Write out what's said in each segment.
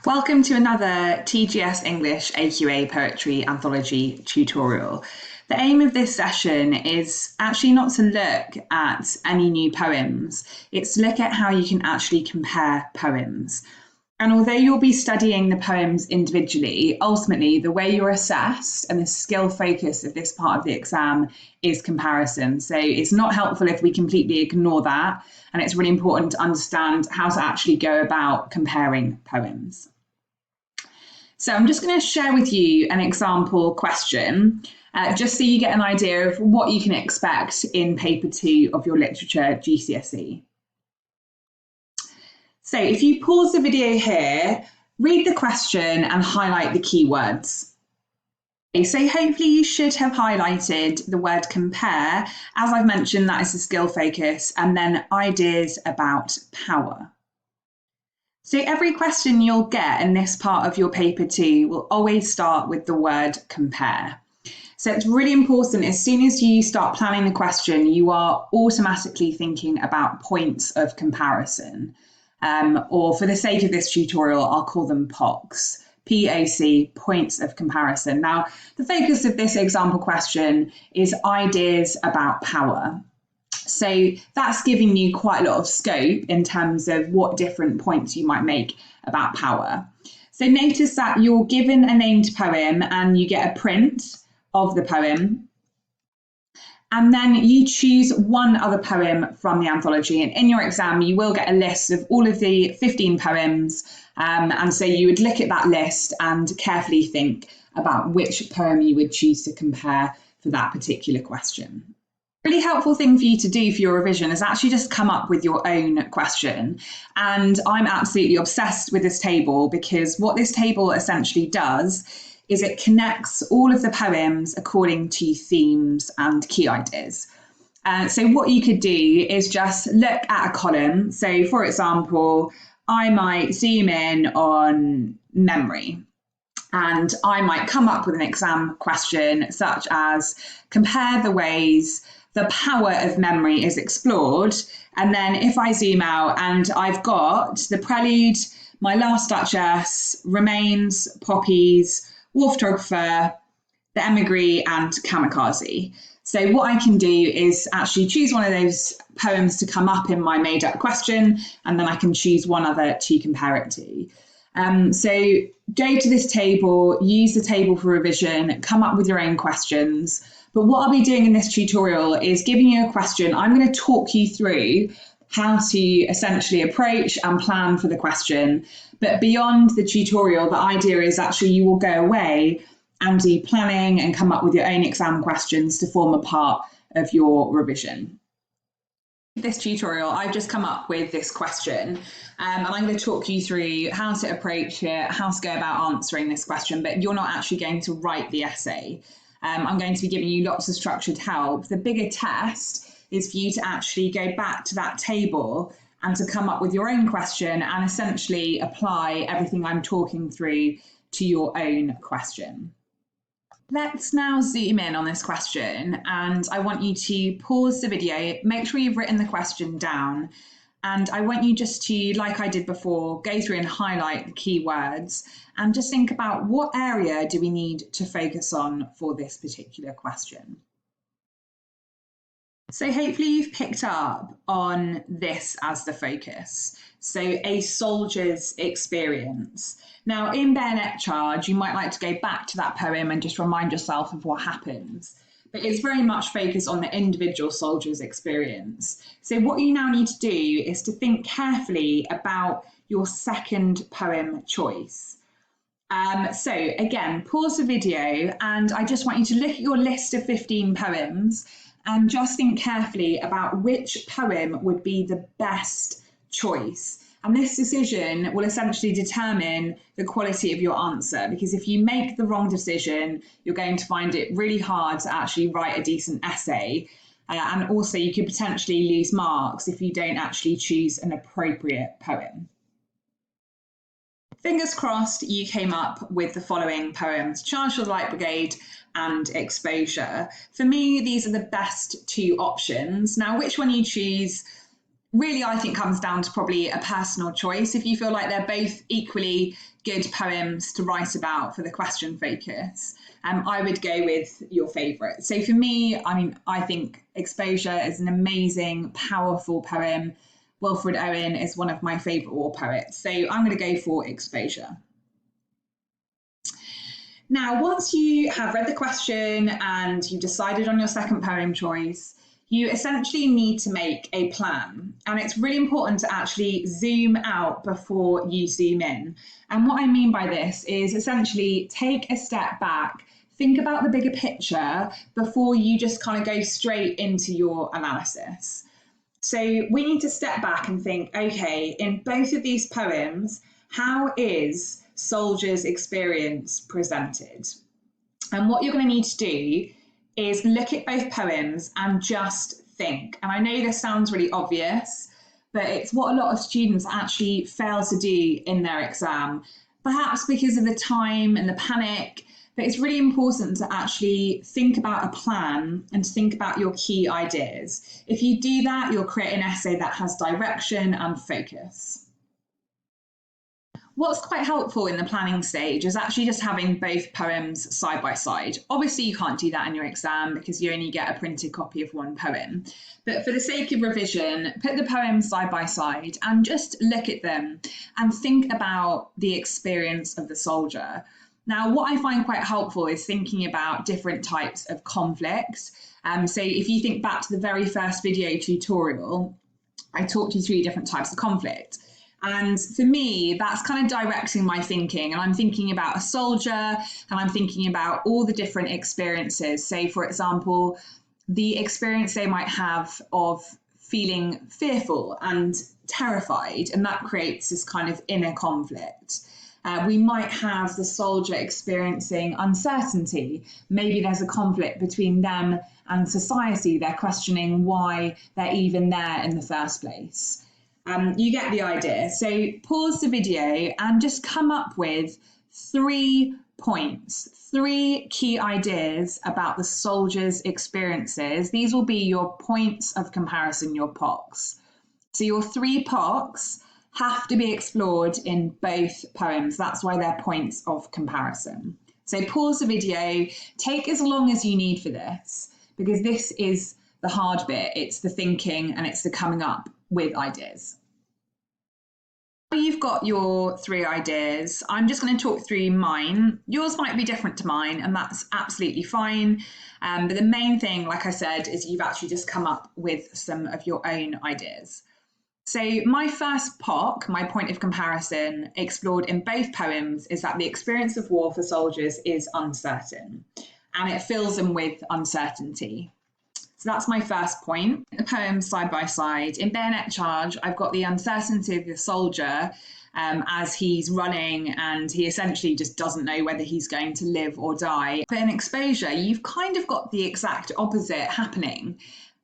Welcome to another TGS English AQA Poetry Anthology tutorial. The aim of this session is actually not to look at any new poems, it's to look at how you can actually compare poems. And although you'll be studying the poems individually, ultimately the way you're assessed and the skill focus of this part of the exam is comparison. So it's not helpful if we completely ignore that, and it's really important to understand how to actually go about comparing poems. So I'm just going to share with you an example question, just so you get an idea of what you can expect in paper 2 of your literature GCSE. So if you pause the video here, read the question and highlight the keywords. Okay, so hopefully you should have highlighted the word compare. As I've mentioned, that is the skill focus, and then ideas about power. So every question you'll get in this part of your paper 2 will always start with the word compare. So it's really important, as soon as you start planning the question, you are automatically thinking about points of comparison. Or for the sake of this tutorial, I'll call them POCs, P-O-C, points of comparison. Now, the focus of this example question is ideas about power. So that's giving you quite a lot of scope in terms of what different points you might make about power. So notice that you're given a named poem and you get a print of the poem. And then you choose one other poem from the anthology. And in your exam, you will get a list of all of the 15 poems. And so you would look at that list and carefully think about which poem you would choose to compare for that particular question. Really helpful thing for you to do for your revision is actually just come up with your own question. And I'm absolutely obsessed with this table because what this table essentially does is it connects all of the poems according to themes and key ideas. So what you could do is just look at a column. So for example, I might zoom in on memory. And I might come up with an exam question such as compare the ways the power of memory is explored. And then if I zoom out and I've got the prelude, My Last Duchess, Remains, Poppies, War Photographer, The Emigre and Kamikaze. So what I can do is actually choose one of those poems to come up in my made up question, and then I can choose one other to compare it to. So go to this table, use the table for revision, come up with your own questions. But what I'll be doing in this tutorial is giving you a question. I'm going to talk you through how to essentially approach and plan for the question. But beyond the tutorial, the idea is actually you will go away and do planning and come up with your own exam questions to form a part of your revision. This tutorial, I've just come up with this question, and I'm going to talk you through how to approach it, how to go about answering this question, but you're not actually going to write the essay. I'm going to be giving you lots of structured help. The bigger test is for you to actually go back to that table and to come up with your own question and essentially apply everything I'm talking through to your own question. Let's now zoom in on this question, and I want you to pause the video, make sure you've written the question down, and I want you just to, like I did before, go through and highlight the key words and just think about what area do we need to focus on for this particular question. So hopefully you've picked up on this as the focus. So a soldier's experience. Now in Bayonet Charge, you might like to go back to that poem and just remind yourself of what happens. But it's very much focused on the individual soldier's experience. So what you now need to do is to think carefully about your second poem choice. So again, pause the video and I just want you to look at your list of 15 poems and just think carefully about which poem would be the best choice. And this decision will essentially determine the quality of your answer, because if you make the wrong decision, you're going to find it really hard to actually write a decent essay. And also you could potentially lose marks if you don't actually choose an appropriate poem. Fingers crossed you came up with the following poems: Charge for the Light Brigade and Exposure. For me, these are the best two options. Now, which one you choose really, I think, comes down to probably a personal choice. If you feel like they're both equally good poems to write about for the question focus, I would go with your favourite. So for me, I mean, I think Exposure is an amazing, powerful poem. Wilfred Owen is one of my favourite war poets. So I'm going to go for Exposure. Now, once you have read the question and you've decided on your second poem choice, you essentially need to make a plan. And it's really important to actually zoom out before you zoom in. And what I mean by this is essentially take a step back, think about the bigger picture before you just kind of go straight into your analysis. So we need to step back and think, okay, in both of these poems, how is Soldier's experience presented? And what you're going to need to do is look at both poems and just think. And I know this sounds really obvious, but it's what a lot of students actually fail to do in their exam, perhaps because of the time and the panic. But it's really important to actually think about a plan and to think about your key ideas. If you do that, you'll create an essay that has direction and focus. What's quite helpful in the planning stage is actually just having both poems side by side. Obviously, you can't do that in your exam because you only get a printed copy of one poem. But for the sake of revision, put the poems side by side and just look at them and think about the experience of the soldier. Now, what I find quite helpful is thinking about different types of conflicts. So if you think back to the very first video tutorial, I talked you through different types of conflict. And for me, that's kind of directing my thinking. And I'm thinking about a soldier and I'm thinking about all the different experiences. Say, for example, the experience they might have of feeling fearful and terrified, and that creates this kind of inner conflict. We might have the soldier experiencing uncertainty. Maybe there's a conflict between them and society. They're questioning why they're even there in the first place. You get the idea. So pause the video and just come up with 3 points, 3 key ideas about the soldier's experiences. These will be your points of comparison, your POCs. So your 3 POCs have to be explored in both poems. That's why they're points of comparison. So pause the video, take as long as you need for this, because this is the hard bit. It's the thinking and it's the coming up with ideas. You've got your 3 ideas. I'm just going to talk through mine. Yours might be different to mine, and that's absolutely fine. But the main thing, like I said, is you've actually just come up with some of your own ideas. So my first POC, my point of comparison, explored in both poems is that the experience of war for soldiers is uncertain, and it fills them with uncertainty. So that's my first point. The poems side by side. In Bayonet Charge, I've got the uncertainty of the soldier as he's running and he essentially just doesn't know whether he's going to live or die. But in Exposure, you've kind of got the exact opposite happening.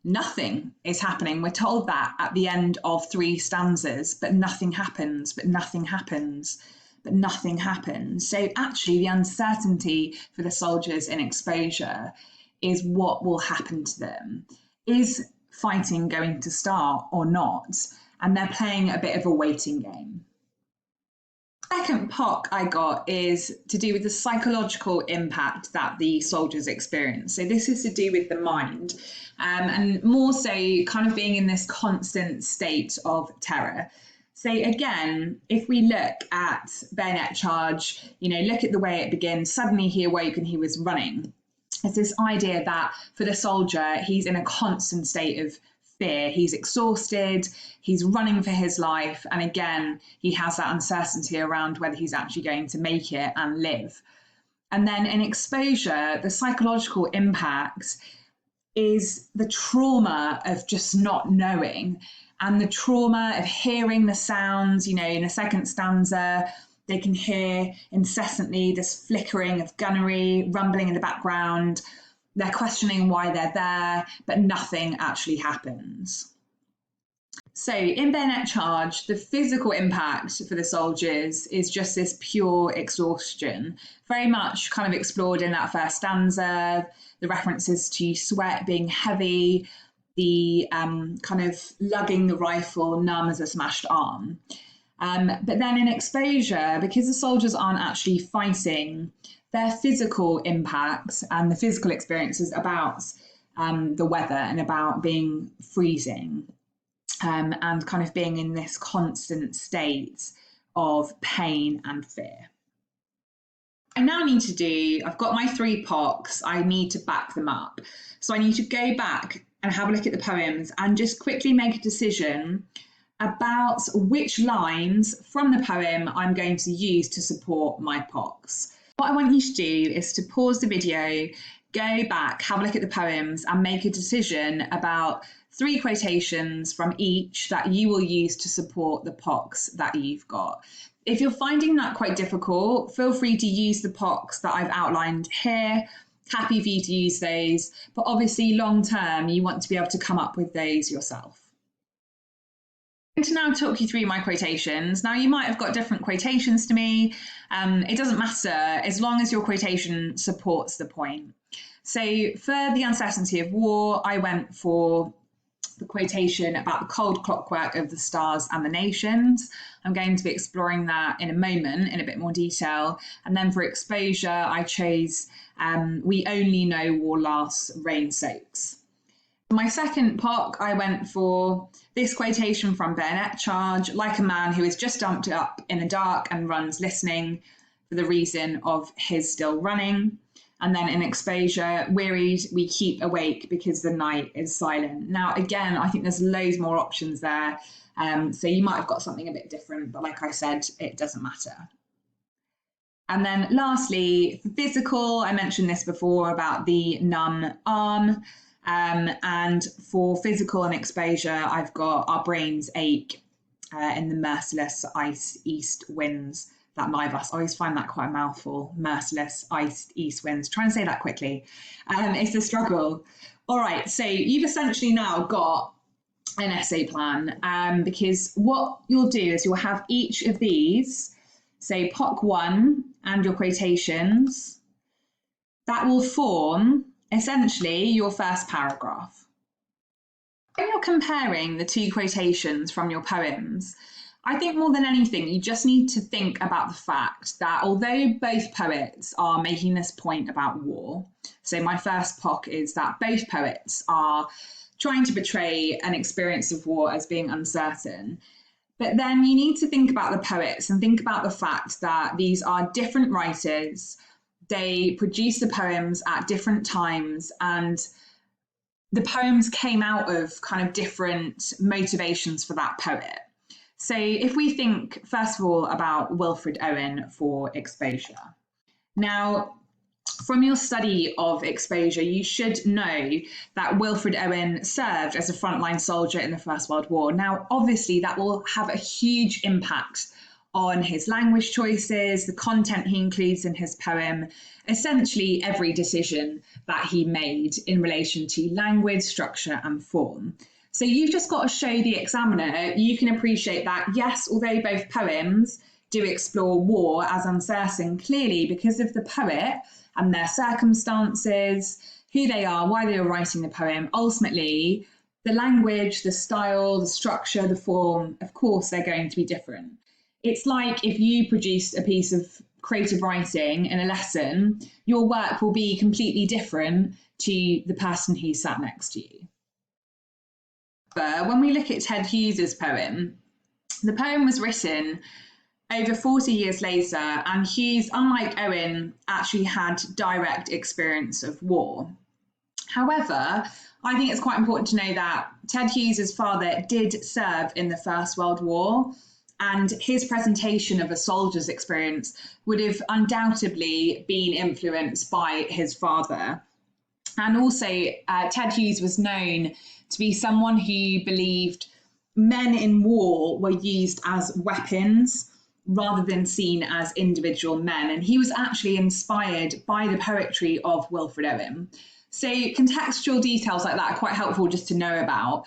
Nothing is happening. We're told that at the end of 3 stanzas, but nothing happens, but nothing happens, but nothing happens. So actually the uncertainty for the soldiers in Exposure is what will happen to them. Is fighting going to start or not? And they're playing a bit of a waiting game. Second POC I got is to do with the psychological impact that the soldiers experience. So this is to do with the mind, and more so kind of being in this constant state of terror. So again, if we look at Bayonet Charge, look at the way it begins. Suddenly he awoke and he was running. It's this idea that for the soldier, he's in a constant state of fear. He's exhausted, he's running for his life. And again, he has that uncertainty around whether he's actually going to make it and live. And then in Exposure, the psychological impact is the trauma of just not knowing and the trauma of hearing the sounds. In the second stanza, they can hear incessantly this flickering of gunnery, rumbling in the background. They're questioning why they're there, but nothing actually happens. So in Bayonet Charge, the physical impact for the soldiers is just this pure exhaustion, very much kind of explored in that first stanza, the references to sweat being heavy, the kind of lugging the rifle numb as a smashed arm. But then in exposure, because the soldiers aren't actually fighting, their physical impacts and the physical experiences about the weather and about being freezing and kind of being in this constant state of pain and fear. I now need to do, I've got my 3 POCs, I need to back them up. So I need to go back and have a look at the poems and just quickly make a decision about which lines from the poem I'm going to use to support my POCs. What I want you to do is to pause the video, go back, have a look at the poems and make a decision about 3 quotations from each that you will use to support the POCs that you've got. If you're finding that quite difficult, feel free to use the POCs that I've outlined here. Happy for you to use those, but obviously long term, you want to be able to come up with those yourself. I'm going to now talk you through my quotations. Now, you might have got different quotations to me. It doesn't matter as long as your quotation supports the point. So for the uncertainty of war, I went for the quotation about the cold clockwork of the stars and the nations. I'm going to be exploring that in a moment in a bit more detail. And then for exposure, I chose we only know war lasts, rain soaks. For my second POC, I went for this quotation from Bayonet Charge, like a man who is just dumped up in the dark and runs listening for the reason of his still running. And then in exposure, wearied, we keep awake because the night is silent. Now, again, I think there's loads more options there. So you might have got something a bit different, but like I said, it doesn't matter. And then lastly, for physical, I mentioned this before about the numb arm. And for physical and exposure, I've got our brains ache in the merciless ice east winds that live us. I always find that quite a mouthful. Merciless ice east winds. Try and say that quickly. It's a struggle. All right, so you've essentially now got an essay plan because what you'll do is you'll have each of these, say POC 1 and your quotations, that will form essentially your first paragraph. When you're comparing the 2 quotations from your poems, I think more than anything, you just need to think about the fact that although both poets are making this point about war, so my first POC is that both poets are trying to portray an experience of war as being uncertain, but then you need to think about the poets and think about the fact that these are different writers. They produced the poems at different times and the poems came out of kind of different motivations for that poet. So if we think, first of all, about Wilfred Owen for exposure. Now, from your study of exposure, you should know that Wilfred Owen served as a frontline soldier in the First World War. Now, obviously, that will have a huge impact on his language choices, the content he includes in his poem, essentially every decision that he made in relation to language, structure, and form. So you've just got to show the examiner you can appreciate that, yes, although both poems do explore war as uncertain, clearly because of the poet and their circumstances, who they are, why they were writing the poem, ultimately, the language, the style, the structure, the form, of course, they're going to be different. It's like if you produce a piece of creative writing in a lesson, your work will be completely different to the person who sat next to you. But when we look at Ted Hughes's poem, the poem was written over 40 years later, and Hughes, unlike Owen, actually had direct experience of war. However, I think it's quite important to know that Ted Hughes's father did serve in the First World War, and his presentation of a soldier's experience would have undoubtedly been influenced by his father. And also, Ted Hughes was known to be someone who believed men in war were used as weapons rather than seen as individual men. And he was actually inspired by the poetry of Wilfred Owen. So contextual details like that are quite helpful just to know about,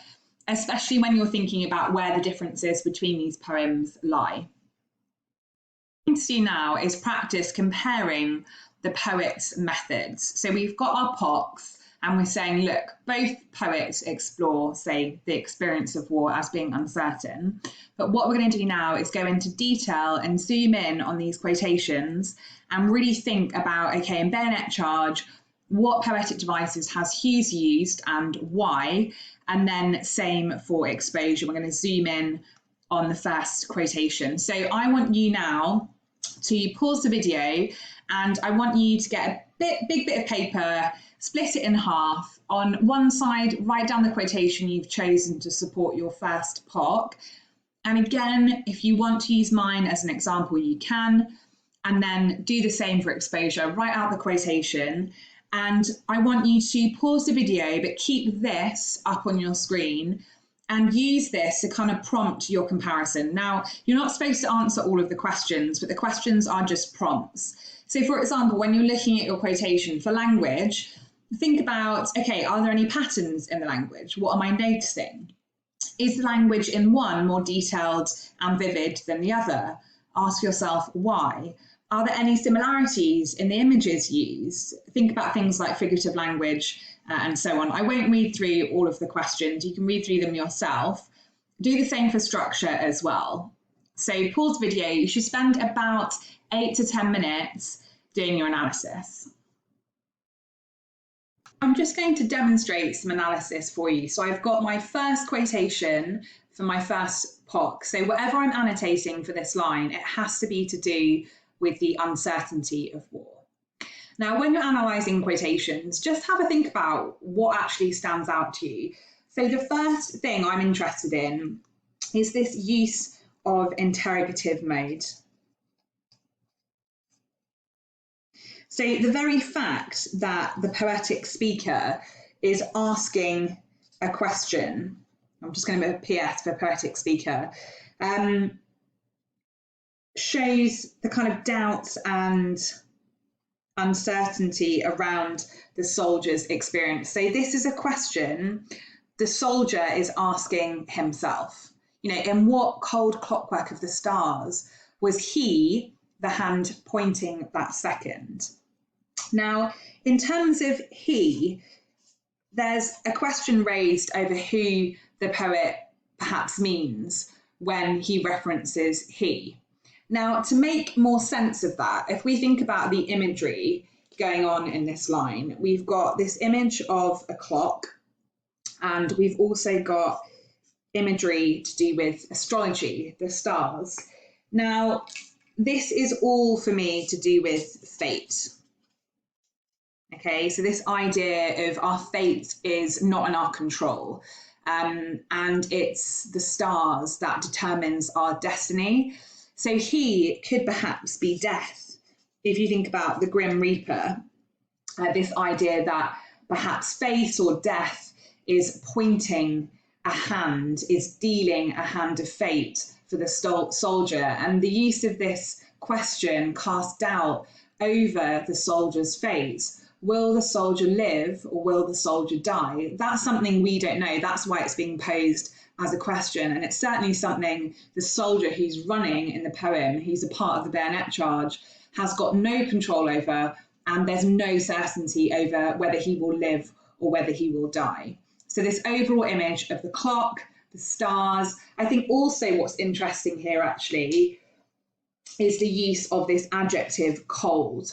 especially when you're thinking about where the differences between these poems lie. What I'm going to do now is practice comparing the poet's methods. So we've got our POCs and we're saying, look, both poets explore, say, the experience of war as being uncertain. But what we're going to do now is go into detail and zoom in on these quotations and really think about, okay, in bayonet charge, what poetic devices has Hughes used and why? And then same for exposure. We're going to zoom in on the first quotation. So I want you now to pause the video, and I want you to get a big bit of paper, split it in half. On one side, write down the quotation you've chosen to support your first POC. And again, if you want to use mine as an example, you can. And then do the same for exposure. Write out the quotation. And I want you to pause the video, but keep this up on your screen and use this to kind of prompt your comparison. Now, you're not supposed to answer all of the questions, but the questions are just prompts. So for example, when you're looking at your quotation for language, think about, okay, are there any patterns in the language? What am I noticing? Is the language in one more detailed and vivid than the other? Ask yourself why. Are there any similarities in the images used? Think about things like figurative language and so on. I won't read through all of the questions. You can read through them yourself. Do the same for structure as well. So pause the video. You should spend about 8 to 10 minutes doing your analysis. I'm just going to demonstrate some analysis for you. So I've got my first quotation for my first POC. So whatever I'm annotating for this line, it has to be to do with the uncertainty of war. Now, when you're analysing quotations, just have a think about what actually stands out to you. So the first thing I'm interested in is this use of interrogative mode. So the very fact that the poetic speaker is asking a question, I'm just going to put a PS for poetic speaker, shows the kind of doubts and uncertainty around the soldier's experience. So this is a question the soldier is asking himself. You know, in what cold clockwork of the stars was he the hand pointing that second? Now, in terms of he, there's a question raised over who the poet perhaps means when he references he. Now, to make more sense of that, if we think about the imagery going on in this line, we've got this image of a clock, and we've also got imagery to do with astrology, the stars. Now, this is all for me to do with fate. Okay, so this idea of our fate is not in our control, and it's the stars that determines our destiny. So he could perhaps be death. If you think about the Grim Reaper, this idea that perhaps fate or death is pointing a hand, is dealing a hand of fate for the soldier. And the use of this question casts doubt over the soldier's fate. Will the soldier live or will the soldier die? That's something we don't know. That's why it's being posed as a question. And it's certainly something the soldier who's running in the poem, who's a part of the bayonet charge, has got no control over, and there's no certainty over whether he will live or whether he will die. So this overall image of the clock, the stars, I think also what's interesting here actually is the use of this adjective cold.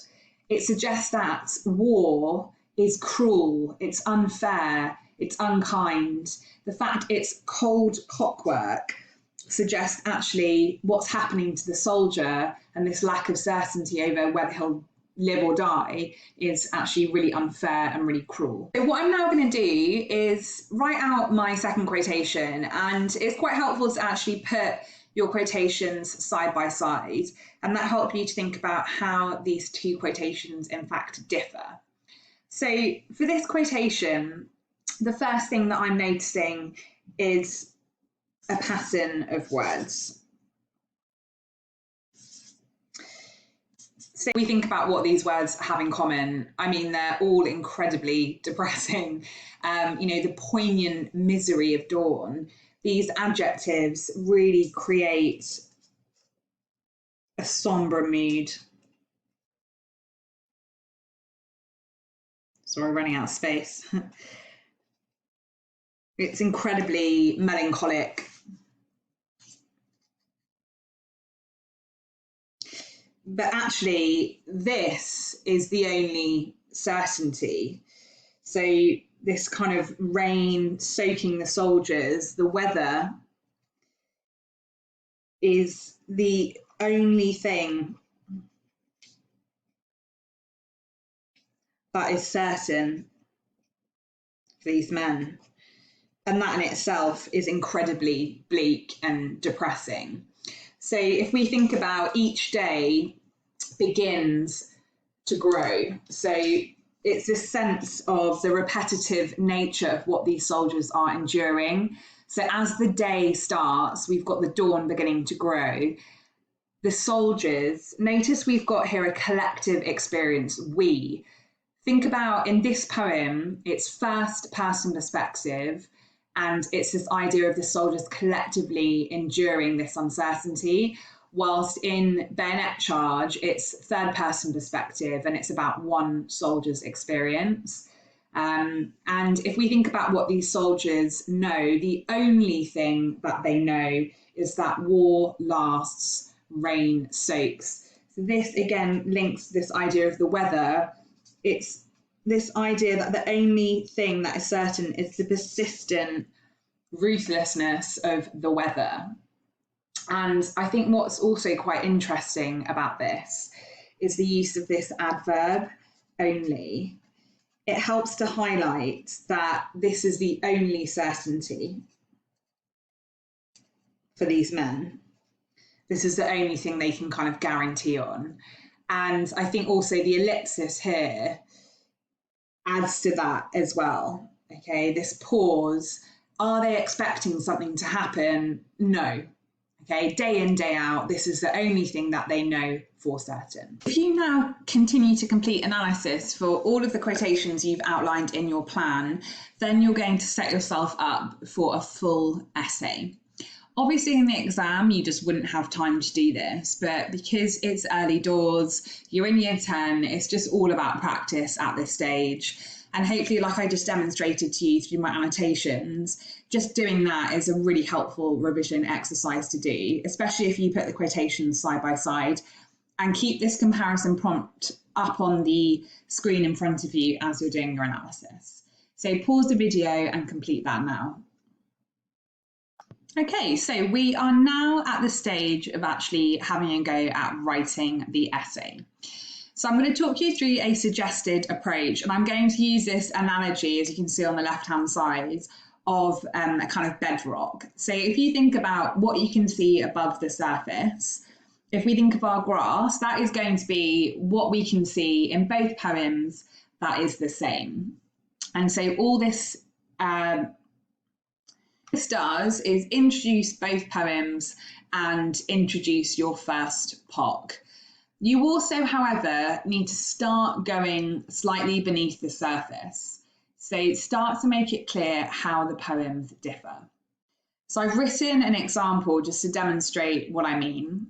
It suggests that war is cruel, it's unfair, it's unkind. The fact it's cold clockwork suggests actually what's happening to the soldier, and this lack of certainty over whether he'll live or die is actually really unfair and really cruel. So what I'm now going to do is write out my second quotation, and it's quite helpful to actually put your quotations side by side, and that helps you to think about how these two quotations in fact differ. So for this quotation, the first thing that I'm noticing is a pattern of words. So we think about what these words have in common. I mean, they're all incredibly depressing. The poignant misery of dawn. These adjectives really create a sombre mood. Sorry, running out of space. It's incredibly melancholic. But actually, this is the only certainty. So this kind of rain soaking the soldiers, the weather is the only thing that is certain for these men. And that in itself is incredibly bleak and depressing. So if we think about each day begins to grow. So it's this sense of the repetitive nature of what these soldiers are enduring. So as the day starts, we've got the dawn beginning to grow. The soldiers, notice we've got here a collective experience, we. Think about in this poem, it's first person perspective, and it's this idea of the soldiers collectively enduring this uncertainty. Whilst in Bayonet Charge, it's third person perspective and it's about one soldier's experience. And if we think about what these soldiers know, the only thing that they know is that war lasts, rain soaks. So this again links this idea of the weather. It's this idea that the only thing that is certain is the persistent ruthlessness of the weather. And I think what's also quite interesting about this is the use of this adverb, only. It helps to highlight that this is the only certainty for these men. This is the only thing they can kind of guarantee on. And I think also the ellipsis here adds to that as well. Okay, this pause. Are they expecting something to happen? No. Okay, day in, day out, this is the only thing that they know for certain. If you now continue to complete analysis for all of the quotations you've outlined in your plan, then you're going to set yourself up for a full essay. Obviously in the exam, you just wouldn't have time to do this, but because it's early doors, you're in year 10, it's just all about practice at this stage. And hopefully, like I just demonstrated to you through my annotations, just doing that is a really helpful revision exercise to do, especially if you put the quotations side by side and keep this comparison prompt up on the screen in front of you as you're doing your analysis. So pause the video and complete that now. Okay, so we are now at the stage of actually having a go at writing the essay. So I'm going to talk you through a suggested approach, and I'm going to use this analogy, as you can see on the left-hand side, of a kind of bedrock. So if you think about what you can see above the surface, if we think of our grass, that is going to be what we can see in both poems that is the same. And so all this does is introduce both poems and introduce your first POC. You also, however, need to start going slightly beneath the surface. So start to make it clear how the poems differ. So I've written an example just to demonstrate what I mean.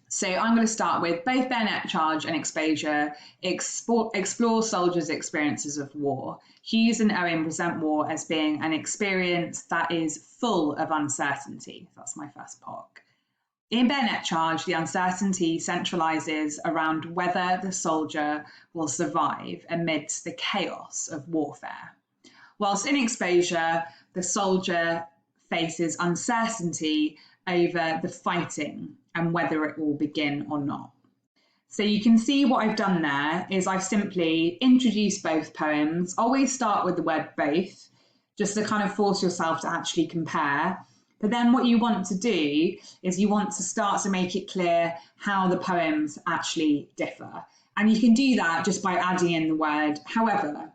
So I'm going to start with both Bayonet Charge and Exposure explore soldiers' experiences of war. Hughes and Owen present war as being an experience that is full of uncertainty. That's my first POC. In Bayonet Charge, the uncertainty centralises around whether the soldier will survive amidst the chaos of warfare. Whilst in Exposure, the soldier faces uncertainty over the fighting and whether it will begin or not. So you can see what I've done there is I've simply introduced both poems. Always start with the word both, just to kind of force yourself to actually compare. But then what you want to do is you want to start to make it clear how the poems actually differ. And you can do that just by adding in the word however.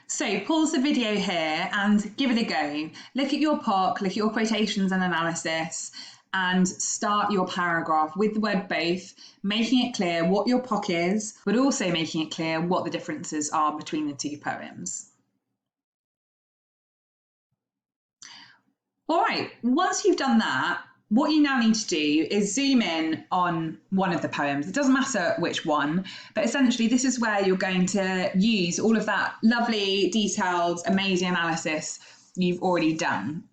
So pause the video here and give it a go. Look at your POC, look at your quotations and analysis, and start your paragraph with the word both, making it clear what your POC is, but also making it clear what the differences are between the two poems. All right, once you've done that, what you now need to do is zoom in on one of the poems. It doesn't matter which one, but essentially this is where you're going to use all of that lovely, detailed, amazing analysis you've already done.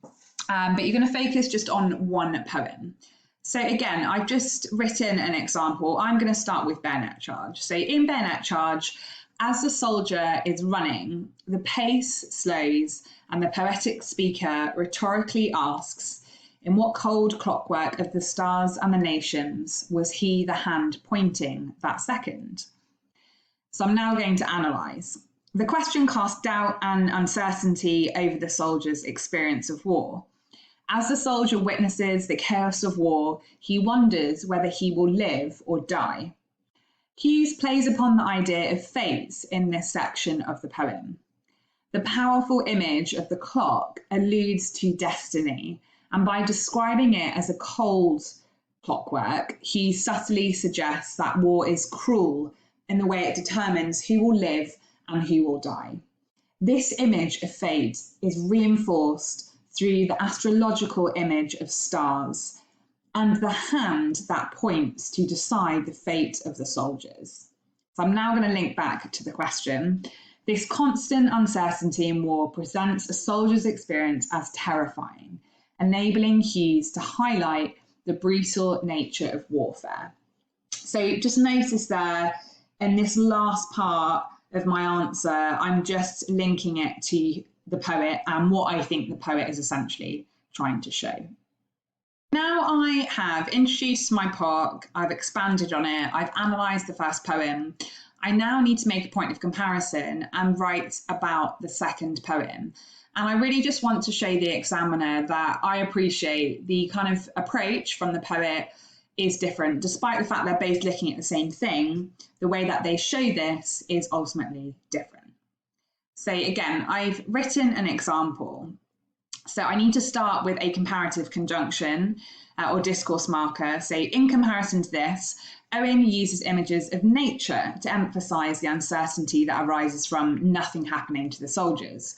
But you're going to focus just on one poem. So again, I've just written an example. I'm going to start with Bayonet Charge. So in Bayonet Charge, as the soldier is running, the pace slows and the poetic speaker rhetorically asks, in what cold clockwork of the stars and the nations was he the hand pointing that second? So I'm now going to analyse. The question casts doubt and uncertainty over the soldier's experience of war. As the soldier witnesses the chaos of war, he wonders whether he will live or die. Hughes plays upon the idea of fates in this section of the poem. The powerful image of the clock alludes to destiny, and by describing it as a cold clockwork, Hughes subtly suggests that war is cruel in the way it determines who will live and who will die. This image of fate is reinforced through the astrological image of stars and the hand that points to decide the fate of the soldiers. So I'm now going to link back to the question. This constant uncertainty in war presents a soldier's experience as terrifying, enabling Hughes to highlight the brutal nature of warfare. So just notice there in this last part of my answer, I'm just linking it to the poet and what I think the poet is essentially trying to show. Now I have introduced my POC, I've expanded on it, I've analysed the first poem. I now need to make a point of comparison and write about the second poem. And I really just want to show the examiner that I appreciate the kind of approach from the poet is different. Despite the fact they're both looking at the same thing, the way that they show this is ultimately different. So again, I've written an example. So I need to start with a comparative conjunction or discourse marker. So in comparison to this, Owen uses images of nature to emphasise the uncertainty that arises from nothing happening to the soldiers.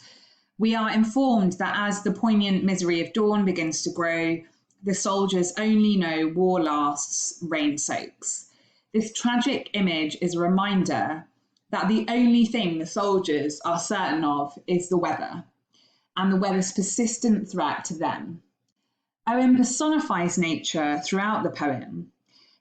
We are informed that as the poignant misery of dawn begins to grow, the soldiers only know war lasts, rain soaks. This tragic image is a reminder that the only thing the soldiers are certain of is the weather, and the weather's persistent threat to them. Owen personifies nature throughout the poem.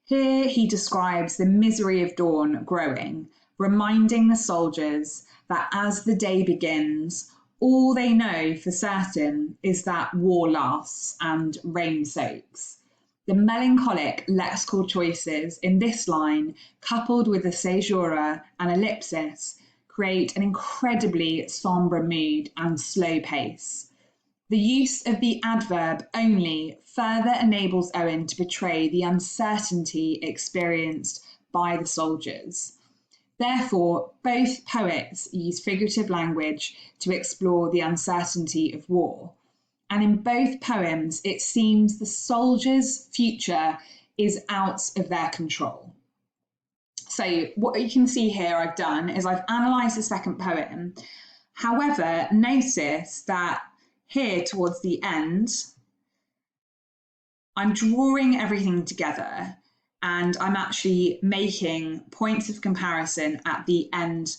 Here he describes the misery of dawn growing, reminding the soldiers that as the day begins, all they know for certain is that war lasts and rain soaks. The melancholic lexical choices in this line, coupled with the caesura and ellipsis, create an incredibly sombre mood and slow pace. The use of the adverb only further enables Owen to portray the uncertainty experienced by the soldiers. Therefore, both poets use figurative language to explore the uncertainty of war. And in both poems, it seems the soldiers' future is out of their control. So what you can see here I've done is I've analysed the second poem. However, notice that here towards the end, I'm drawing everything together and I'm actually making points of comparison at the end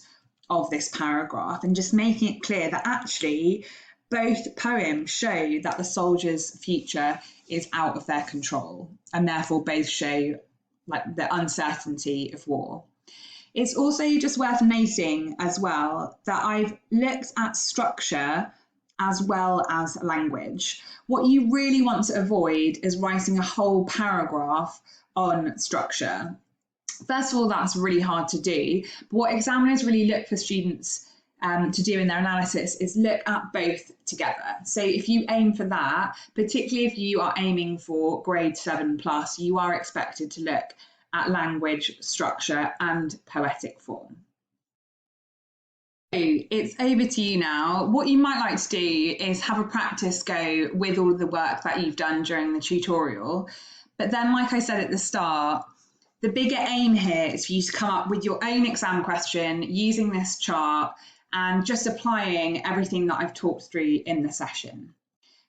of this paragraph and just making it clear that actually both poems show that the soldiers' future is out of their control and therefore both show like the uncertainty of war. It's also just worth noting as well that I've looked at structure as well as language. What you really want to avoid is writing a whole paragraph on structure. First of all, that's really hard to do. But what examiners really look for students to do in their analysis is look at both together. So if you aim for that, particularly if you are aiming for grade 7+, you are expected to look at language, structure, and poetic form. It's over to you now. What you might like to do is have a practice go with all of the work that you've done during the tutorial. But then, like I said at the start, the bigger aim here is for you to come up with your own exam question using this chart and just applying everything that I've talked through in the session.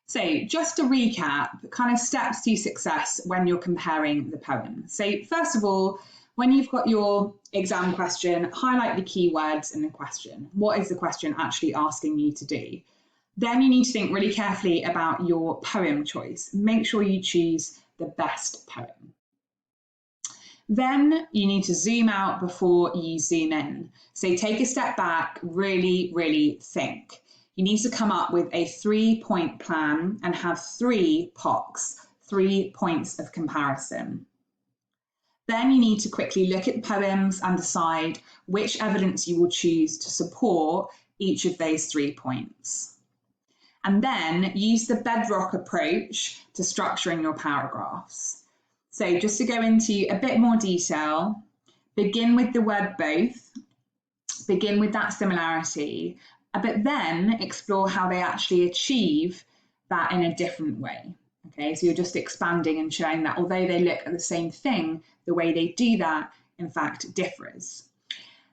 So just to recap, kind of steps to success when you're comparing the poem. So first of all, when you've got your exam question, highlight the keywords in the question. What is the question actually asking you to do? Then you need to think really carefully about your poem choice. Make sure you choose the best poem. Then you need to zoom out before you zoom in. So take a step back, really think. You need to come up with a 3-point plan and have 3 POCs, 3 points of comparison. Then you need to quickly look at the poems and decide which evidence you will choose to support each of those 3 points. And then use the bedrock approach to structuring your paragraphs. So just to go into a bit more detail, begin with the word both, begin with that similarity, but then explore how they actually achieve that in a different way. Okay, so you're just expanding and showing that although they look at the same thing, the way they do that, in fact, differs.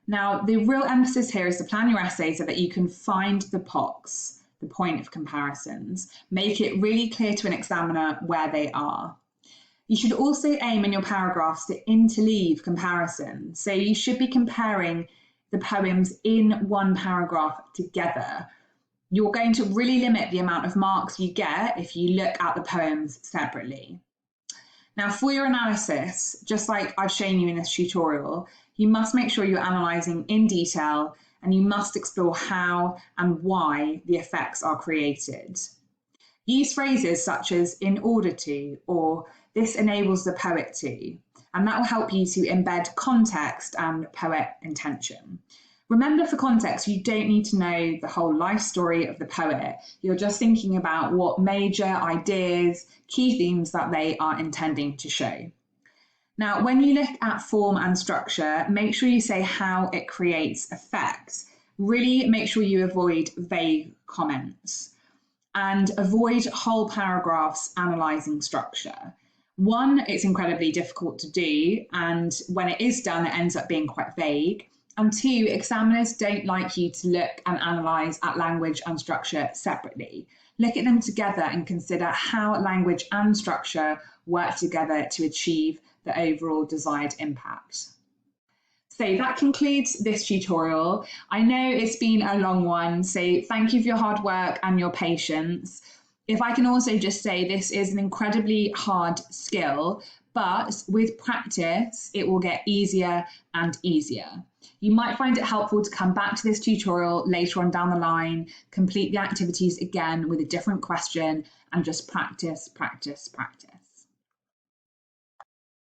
Now, the real emphasis here is to plan your essay so that you can find the POCs, the point of comparisons, make it really clear to an examiner where they are. You should also aim in your paragraphs to interleave comparisons. So you should be comparing the poems in one paragraph together. You're going to really limit the amount of marks you get if you look at the poems separately. Now, for your analysis, just like I've shown you in this tutorial, you must make sure you're analysing in detail and you must explore how and why the effects are created. Use phrases such as in order to or this enables the poet to, and that will help you to embed context and poet intention. Remember, for context, you don't need to know the whole life story of the poet. You're just thinking about what major ideas, key themes that they are intending to show. Now, when you look at form and structure, make sure you say how it creates effects. Really make sure you avoid vague comments and avoid whole paragraphs analysing structure. One, it's incredibly difficult to do, and when it is done, it ends up being quite vague. And 2, examiners don't like you to look and analyse at language and structure separately. Look at them together and consider how language and structure work together to achieve the overall desired impact. So that concludes this tutorial. I know it's been a long one, so thank you for your hard work and your patience. If I can also just say, this is an incredibly hard skill, but with practice, it will get easier and easier. You might find it helpful to come back to this tutorial later on down the line, complete the activities again with a different question, and just practice.